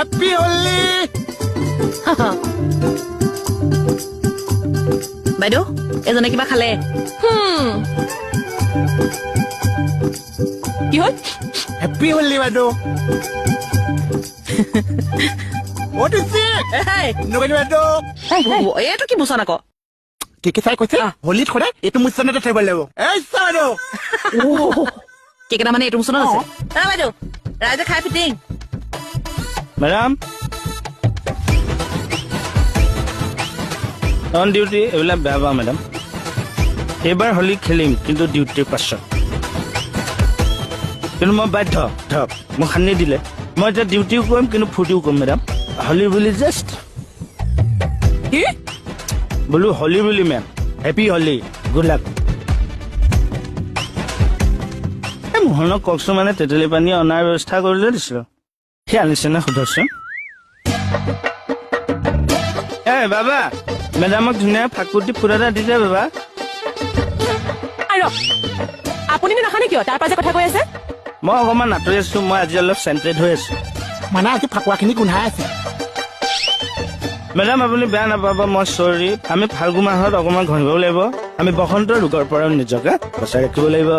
Happy Holi বাইদেউ এজনে কিবা খালে কি হ'ল হ্যাপি হোলি বাইদেউ What is it? নগনি বাইদেউ এইটো কি মোচন আকৌ কি চাই কৈছে হোলিত সদায় এইটো মুচনতে থাকিব লাগিব এই বাইদেউ কেকেটা মানে এইটো মোচনত আছে বাইদেউ ৰাইজে খাই ফিটিং ম্যাডাম অন ডিউটি এইবিলাক বেয়া পাওঁ মেডাম এইবাৰ হোলী খেলিম কিন্তু ডিউটিৰ পাছত কিন্তু মই বাধ্য ধৰক মোক সানি দিলে মই এতিয়া ডিউটিও কৰিম কিন্তু ফূৰ্তিও কৰিম মেডাম হোলী বুলি জাষ্ট কি বোলো হোলী বুলি ma'am happy Holi good luck এই মোহনক কওকচোন মানে তেতেলী পানী অনাৰ ব্যৱস্থা কৰিলে দিছিলো সেই আনিছে নে সোধকচোন বাবা মেডামক ধুনীয়া ফাকুটি ফুৰা এটা দিছে বাবা আৰু আপুনিনো নাখানে কিয় তাৰ পাছে কথা কৈ আছে মই অকণমান আঁতৰি আছো মই আজি অলপ চেণ্ট্ৰেট হৈ আছো মানে আজি ফাকুৱাখিনি গোন্ধাই আছে মেডাম আপুনি বেয়া নাপাব মই চৰি আমি ফাল্গু মাহত অকণমান ঘঁহিব লাগিব আমি বসন্ত ৰোগৰ পৰাও নিজকে বচাই ৰাখিব লাগিব